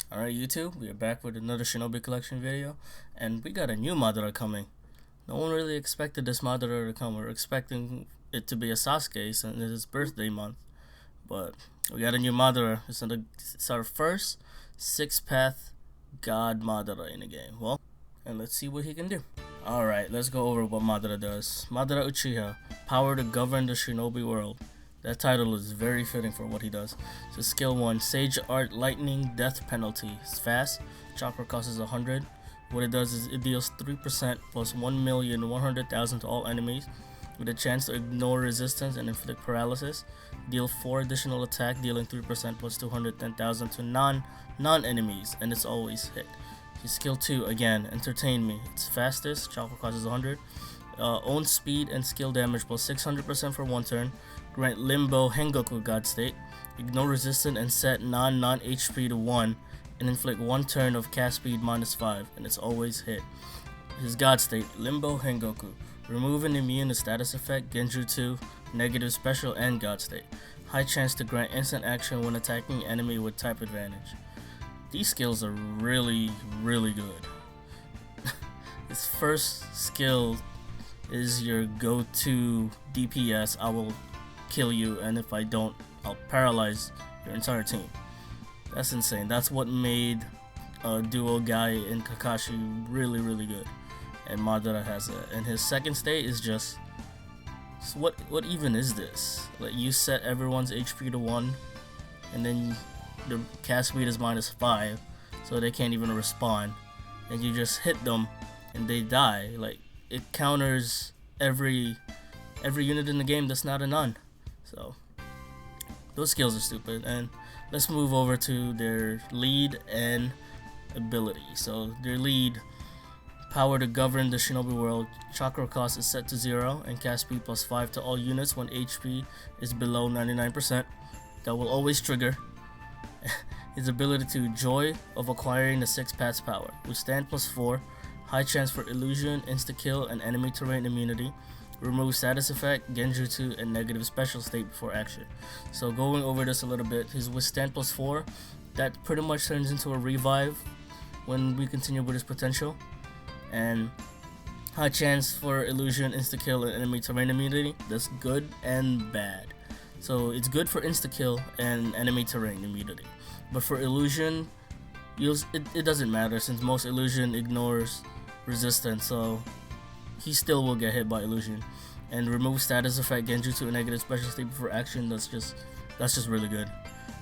Alright YouTube, we are back with another Shinobi collection video, and we got a new Madara coming. No one really expected this Madara to come. We are expecting it to be a Sasuke since it's his birthday month. But we got a new Madara. It's our first 6-path God Madara in the game. Well, and let's see what he can do. Alright, let's go over what Madara does. Madara Uchiha, power to govern the Shinobi world. That title is very fitting for what he does. So skill 1, Sage Art Lightning Death Penalty. It's fast, chakra cost is 100. What it does is it deals 3% plus 1,100,000 to all enemies with a chance to ignore resistance and inflict paralysis. Deal 4 additional attack, dealing 3% plus 210,000 to non-enemies, and it's always hit. His skill 2, again, Entertain Me. It's fastest, chakra cost is 100. Own speed and skill damage plus 600% for 1 turn. Grant Limbo Hengoku God State. Ignore resistance and set non-HP to 1 and inflict 1 turn of cast speed -5, and it's always hit. His God State, Limbo Hengoku. Remove an immune to status effect, Genjutsu, negative special, and God State. High chance to grant instant action when attacking enemy with type advantage. These skills are really good. His first skill is your go-to DPS. I will kill you, and if I don't, I'll paralyze your entire team. That's insane. That's what made Duo Guy and Kakashi really good, and Madara has it. And his second state is just what even is this? Like, you set everyone's HP to 1, and then the cast speed is -5, so they can't even respond, and you just hit them and they die. Like, it counters every unit in the game that's not a nun. So those skills are stupid. And let's move over to their lead and ability. So their lead, power to govern the Shinobi world. Chakra cost is set to 0 and cast speed +5 to all units when HP is below 99%. That will always trigger. His ability to Joy of acquiring the 6 paths power. Withstand +4. High chance for illusion, insta-kill, and enemy terrain immunity. Remove status effect, Genjutsu, and negative special state before action. So going over this a little bit, his withstand +4, that pretty much turns into a revive when we continue with his potential. And high chance for illusion, insta-kill, and enemy terrain immunity. That's good and bad. So it's good for insta-kill and enemy terrain immunity. But for illusion, it doesn't matter since most illusion ignores resistance, so he still will get hit by illusion. And remove status effect, Genjutsu, and negative special state before action. That's just really good.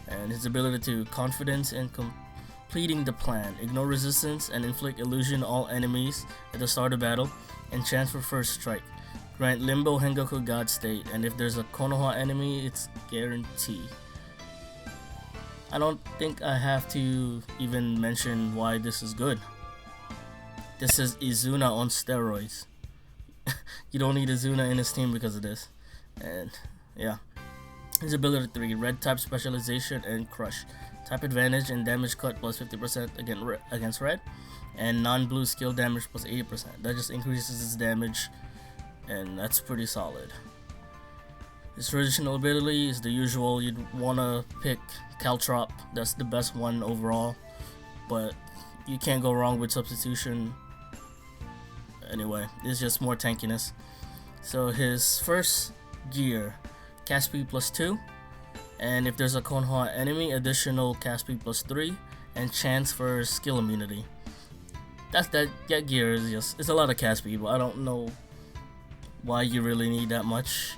And his ability to confidence and completing the plan, ignore resistance and inflict illusion on all enemies at the start of battle, and chance for first strike. Grant Limbo Hengoku God State, and if there's a Konoha enemy, it's guaranteed. I don't think I have to even mention why this is good. This is Izuna on steroids. You don't need Izuna in his team because of this. And yeah. His ability 3, red type specialization and crush. Type advantage and damage cut +50% against red. And non-blue skill damage +80%. That just increases his damage, and that's pretty solid. His traditional ability is the usual. You'd want to pick Caltrop. That's the best one overall, but you can't go wrong with substitution. Anyway, it's just more tankiness. So his first gear, cast speed +2, and if there's a Konoha enemy, additional cast speed +3, and chance for skill immunity. That gear is it's a lot of cast speed, but I don't know why you really need that much.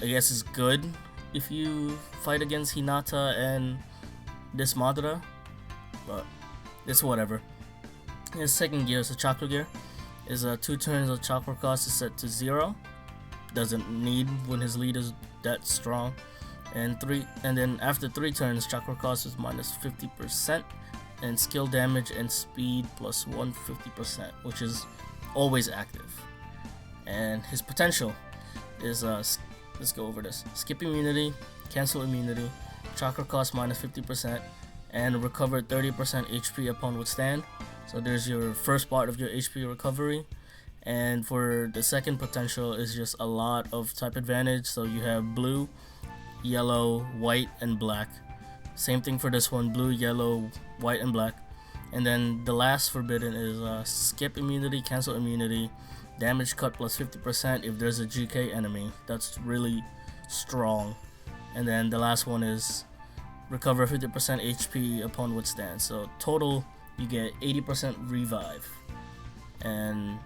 I guess it's good if you fight against Hinata and this Madara, but it's whatever. His second gear is a chakra gear. Is 2 turns of chakra cost is set to 0. Doesn't need when his lead is that strong. And then after 3 turns, chakra cost is -50%, and skill damage and speed +150%, which is always active. And his potential is let's go over this. Skip immunity, cancel immunity, chakra cost -50%, and recover 30% HP upon withstand. So there's your first part of your HP recovery. And for the second potential is just a lot of type advantage. So you have blue, yellow, white, and black. Same thing for this one, blue, yellow, white, and black. And then the last forbidden is skip immunity, cancel immunity, damage cut plus 50% if there's a GK enemy. That's really strong. And then the last one is recover 50% HP upon withstand. So total, you get 80% revive. And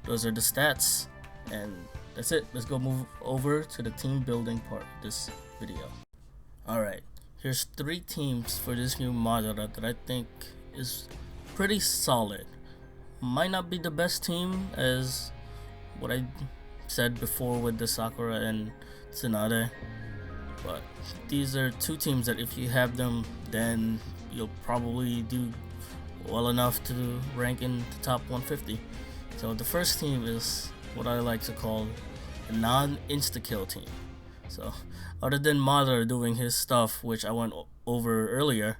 those are the stats. And that's it. Let's go move over to the team building part of this video. Alright, here's 3 teams for this new Madara that I think is pretty solid. Might not be the best team as what I said before with the Sakura and Tsunade, but these are 2 teams that if you have them, then you'll probably do well enough to rank in the top 150. So the first team is what I like to call a non-insta-kill team. So other than Madara doing his stuff, which I went over earlier,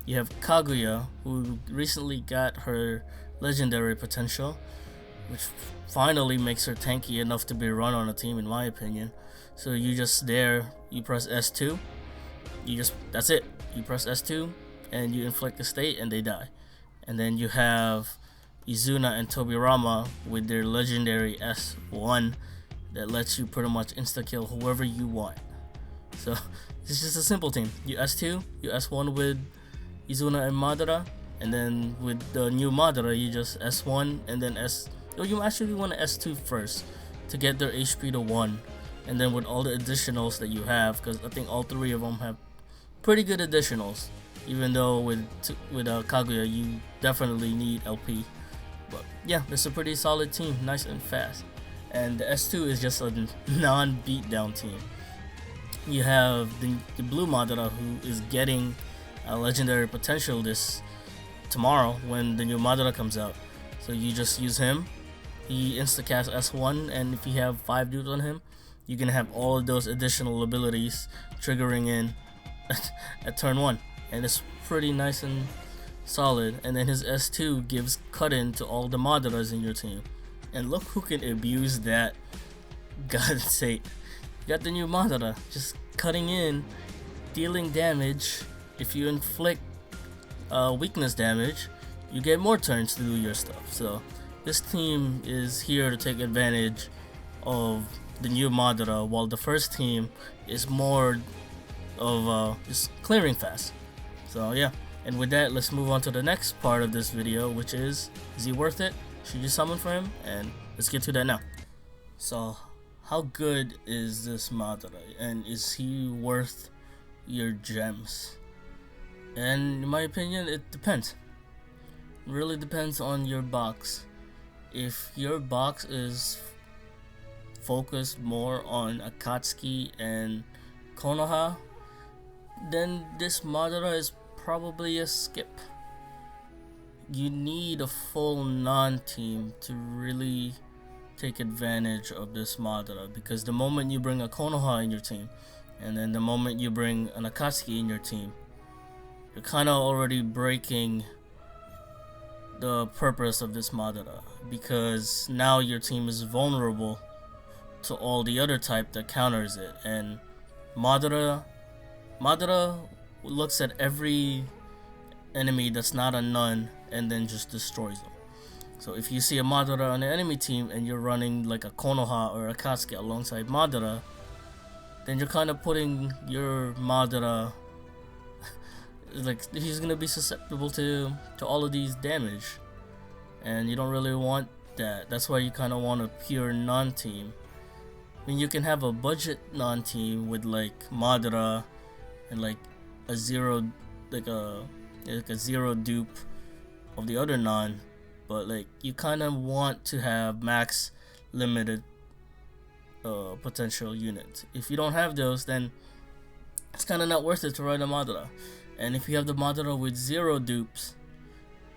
you have Kaguya, who recently got her legendary potential, which finally makes her tanky enough to be run on a team in my opinion. So you just you press S2, that's it. You press S2 and you inflict a state and they die. And then you have Izuna and Tobirama with their legendary S1 that lets you pretty much insta-kill whoever you want. So it's just a simple team. You S2, you S1 with Izuna and Madara, and then with the new Madara you just S1 and then you actually want to S2 first to get their HP to 1, and then with all the additionals that you have, because I think all 3 of them have pretty good additionals, even though with Kaguya you definitely need LP. But yeah, it's a pretty solid team, nice and fast. And the S2 is just a non-beatdown team. You have the blue Madara, who is getting a legendary potential tomorrow when the new Madara comes out. So you just use him, he insta-cast S1, and if you have 5 dudes on him, you can have all of those additional abilities triggering in at turn 1, and it's pretty nice and solid. And then his S2 gives cut-in to all the Madaras in your team, and look who can abuse that. God's sake, you got the new Madara just cutting in, dealing damage. If you inflict weakness damage, you get more turns to do your stuff. So this team is here to take advantage of the new Madara, while the first team is more of just clearing fast. So yeah, and with that, let's move on to the next part of this video, which is he worth it? Should you summon for him? And let's get to that now. So how good is this Madara, and is he worth your gems? And in my opinion, it depends. It really depends on your box. If your box is focused more on Akatsuki and Konoha, then this Madara is probably a skip. You need a full non-team to really take advantage of this Madara, because the moment you bring a Konoha in your team, and then the moment you bring an Akatsuki in your team, you're kind of already breaking the purpose of this Madara, because now your team is vulnerable to all the other type that counters it. And Madara looks at every enemy that's not a nun and then just destroys them. So if you see a Madara on the enemy team and you're running like a Konoha or a Akatsuki alongside Madara, then you're kind of putting your Madara like he's gonna be susceptible to all of these damage, and you don't really want that. That's why you kind of want a pure non-team. I mean, you can have a budget non-team with like Madara and like a zero dupe of the other non, but like you kind of want to have max limited potential units. If you don't have those, then it's kind of not worth it to run a Madara. And if you have the Madara with 0 dupes,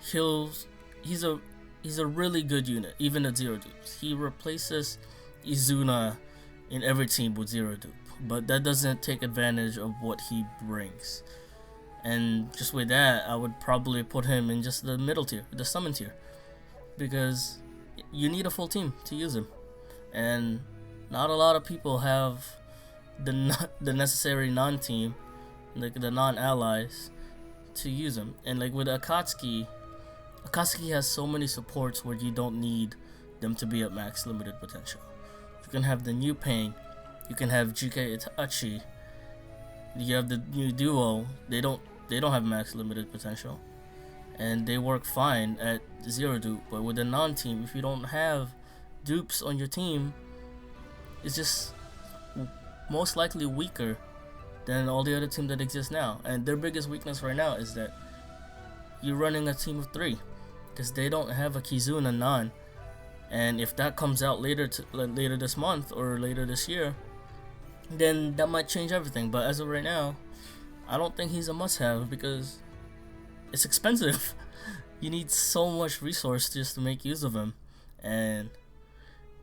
he's a really good unit, even at 0 dupes. He replaces Izuna in every team with 0 dupe, but that doesn't take advantage of what he brings. And just with that, I would probably put him in just the middle tier, the summon tier, because you need a full team to use him, and not a lot of people have the necessary non-team like the non-allies, to use him. And like with Akatsuki has so many supports where you don't need them to be at max limited potential. You can have the new Pain, you can have GK Itachi, you have the new duo. They don't have max limited potential, and they work fine at zero dupe. But with a non-team, if you don't have dupes on your team, it's just most likely weaker than all the other teams that exist now. And their biggest weakness right now is that you're running a team of 3, because they don't have a Kizu and a Non. And if that comes out later this month or later this year, then that might change everything. But as of right now, I don't think he's a must-have because it's expensive. You need so much resource just to make use of him. And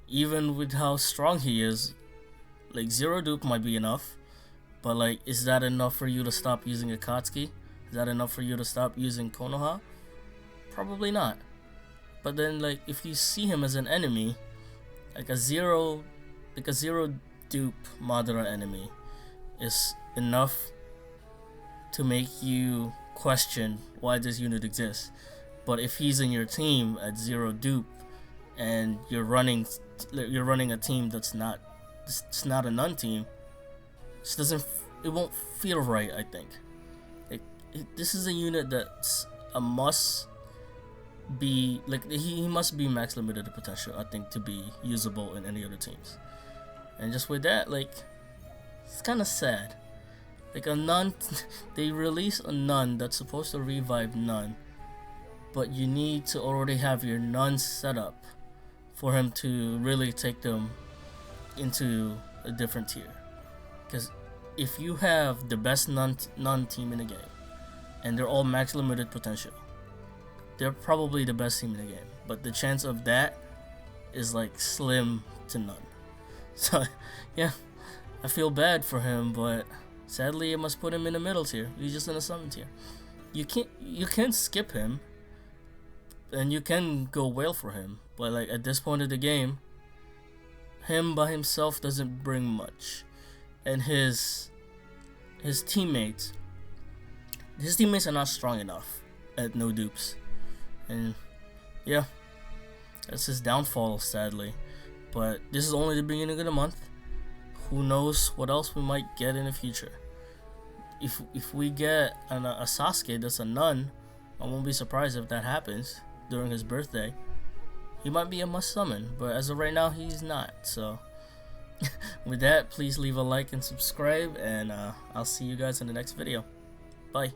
even with how strong he is, like zero dupe might be enough, but like, is that enough for you to stop using Akatsuki? Is that enough for you to stop using Konoha? Probably not. But then like, if you see him as an enemy, like a zero dupe Madara enemy is enough to make you question why this unit exists. But if he's in your team at zero dupe and you're running a team that's not a non team, it won't feel right. I think this is a unit that's a must be, like he must be max limited potential, I think, to be usable in any other teams. And just with that, like, it's kind of sad. Like a nun, they release a nun that's supposed to revive nun, but you need to already have your nun set up for him to really take them into a different tier. Because if you have the best nun team in the game, and they're all max limited potential, they're probably the best team in the game. But the chance of that is like slim to none. So yeah, I feel bad for him, but sadly I must put him in the middle tier. He's just in a 7 tier. You can skip him, and you can go whale for him, but like at this point of the game, him by himself doesn't bring much. And his teammates are not strong enough at no dupes. And yeah, that's his downfall, sadly. But this is only the beginning of the month. Who knows what else we might get in the future. If we get a Sasuke that's a nun, I won't be surprised if that happens during his birthday. He might be a must summon, but as of right now, he's not. So with that, please leave a like and subscribe, and I'll see you guys in the next video. Bye.